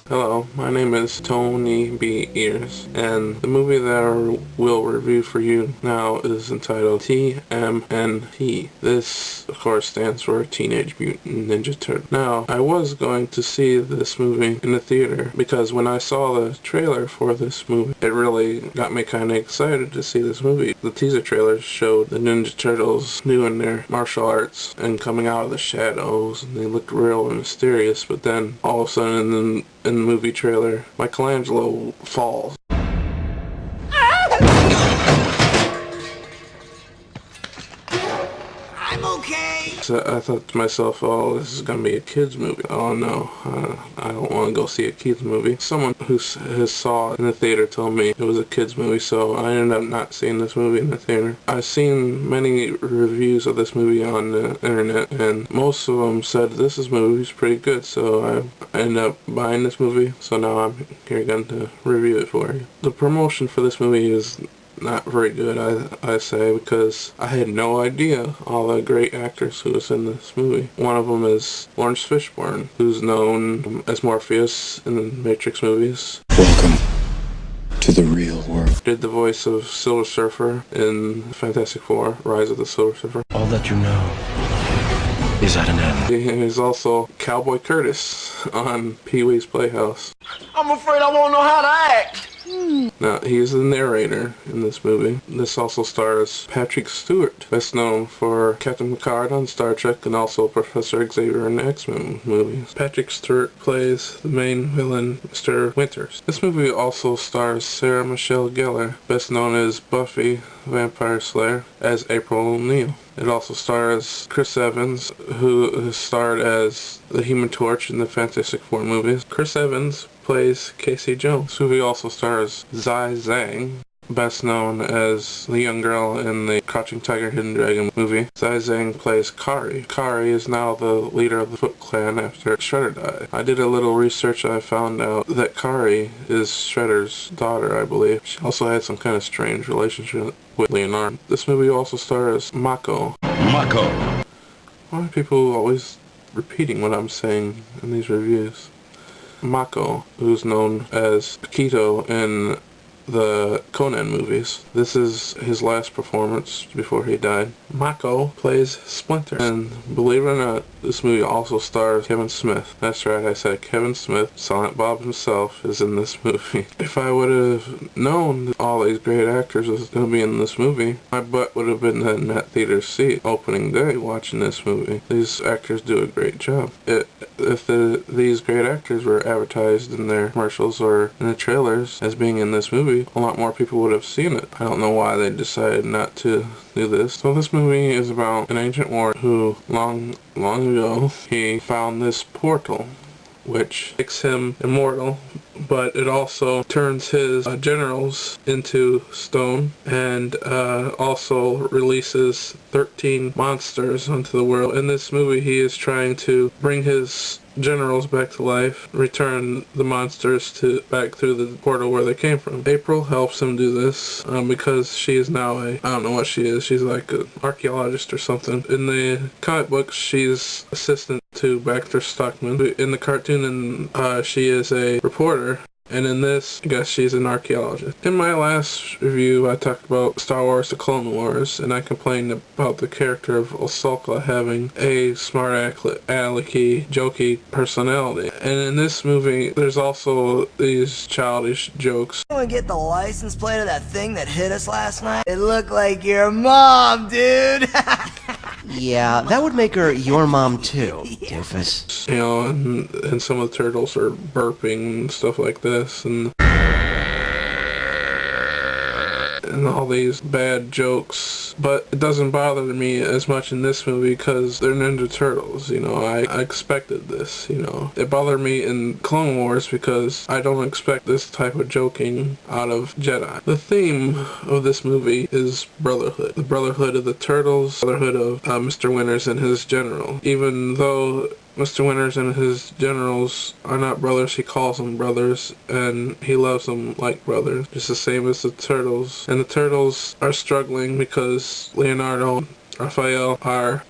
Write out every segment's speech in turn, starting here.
Hello, my name is Tony B. Ears, and the movie that I will review for you now is entitled TMNT. This, of course, stands for Teenage Mutant Ninja Turtles. Now, I was going to see this movie in the theater because when I saw the trailer for this movie, it really got me kind of excited to see this movie. The teaser trailer showed the Ninja Turtles doing their martial arts and coming out of the shadows, and they looked real and mysterious, but then all of a sudden in the movie trailer, Michelangelo falls. I'm okay. So I thought to myself, oh, this is going to be a kid's movie. Oh no, I don't want to go see a kid's movie. Someone who has saw it in the theater told me it was a kid's movie, so I ended up not seeing this movie in the theater. I've seen many reviews of this movie on the internet, and most of them said this movie's pretty good, so I ended up buying this movie, so now I'm here going to review it for you. The promotion for this movie is not very good, I say, because I had no idea all the great actors who was in this movie. One of them is Lawrence Fishburne, who's known as Morpheus in the Matrix movies. Welcome to the real world. Did the voice of Silver Surfer in Fantastic Four, Rise of the Silver Surfer. All that you know is at an end. And he's also Cowboy Curtis on Pee-wee's Playhouse. I'm afraid I won't know how to act. Now, he's the narrator in this movie. This also stars Patrick Stewart, best known for Captain Picard on Star Trek and also Professor Xavier in the X-Men movies. Patrick Stewart plays the main villain, Mr. Winters. This movie also stars Sarah Michelle Gellar, best known as Buffy Vampire Slayer, as April O'Neil. It also stars Chris Evans, who starred as the Human Torch in the Fantastic Four movies. Chris Evans plays Casey Jones. This movie also stars Zai Zhang, best known as the young girl in the Crouching Tiger, Hidden Dragon movie. Zai Zhang plays Kari. Kari is now the leader of the Foot Clan after Shredder died. I did a little research and I found out that Kari is Shredder's daughter, I believe. She also had some kind of strange relationship with Leonardo. This movie also stars Mako. Mako. Why are people always repeating what I'm saying in these reviews? Mako, who's known as Akito in the Conan movies. This is his last performance before he died. Mako plays Splinter, and believe it or not, this movie also stars Kevin Smith. That's right, I said Kevin Smith. Silent Bob himself is in this movie. If I would have known that all these great actors was going to be in this movie, my butt would have been in that theater seat opening day watching this movie. These actors do a great job. If these great actors were advertised in their commercials or in the trailers as being in this movie, a lot more people would have seen it. I don't know why they decided not to do this. So this movie is about an ancient warrior who, long ago, he found this portal which makes him immortal, but it also turns his generals into stone, and also releases 13 monsters onto the world. In this movie, he is trying to bring his generals back to life, return the monsters back through the portal where they came from. April helps him do this because she is now I don't know what she is. She's like an archaeologist or something. In the comic books, she's assistant to Baxter Stockman. In the cartoon, she is a reporter. And in this, I guess she's an archaeologist. In my last review, I talked about Star Wars: The Clone Wars, and I complained about the character of Ahsoka having a smart alecky, jokey personality. And in this movie, there's also these childish jokes. Want to get the license plate of that thing that hit us last night? It looked like your mom, dude. Yeah, that would make her your mom too, doofus. You know, and some of the turtles are burping and stuff like this, and all these bad jokes. But it doesn't bother me as much in this movie because they're Ninja Turtles, you know. I expected this, you know. It bothered me in Clone Wars because I don't expect this type of joking out of Jedi. The theme of this movie is brotherhood. The brotherhood of the Turtles, brotherhood of Mr. Winters and his general. Even though Mr. Winters and his generals are not brothers, he calls them brothers, and he loves them like brothers, just the same as the Turtles. And the Turtles are struggling because Leonardo Raphael are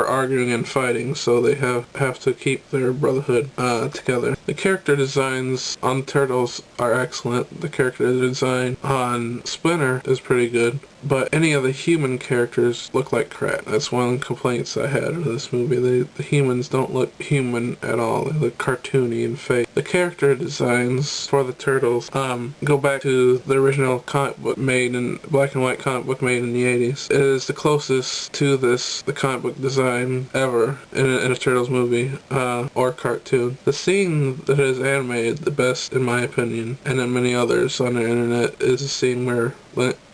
arguing and fighting, so they have to keep their brotherhood together. The character designs on Turtles are excellent. The character design on Splinter is pretty good, but any of the human characters look like crap. That's one of the complaints I had with this movie. The humans don't look human at all. They look cartoony and fake. The character designs for the Turtles go back to the original comic book made in black and white comic book made in the 80s. It is the closest to the comic book design ever in a Turtles movie or cartoon. The scene that is animated the best, in my opinion, and in many others on the internet, is a scene where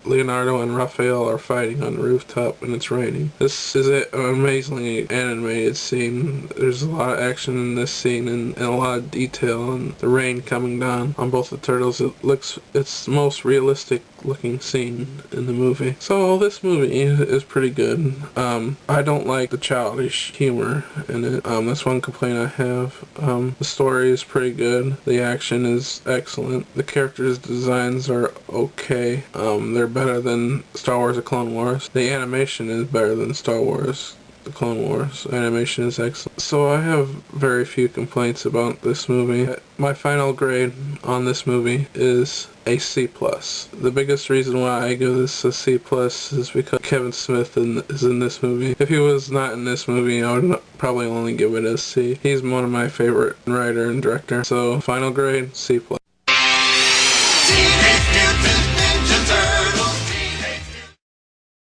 Leonardo and Raphael are fighting on the rooftop and it's raining. This is an amazingly animated scene. There's a lot of action in this scene and a lot of detail, and the rain coming down on both the turtles. It's the most realistic looking scene in the movie. So this movie is pretty good. I don't like the childish humor in it. That's one complaint I have. The story is pretty good. The action is excellent. The characters' designs are okay. They're better than Star Wars: The Clone Wars. The animation is better than Star Wars: The Clone Wars. Animation is excellent. So I have very few complaints about this movie. My final grade on this movie is a C+. The biggest reason why I give this a C+ is because Kevin Smith is in this movie. If he was not in this movie, I would probably only give it a C. He's one of my favorite writer and director. So final grade, C+.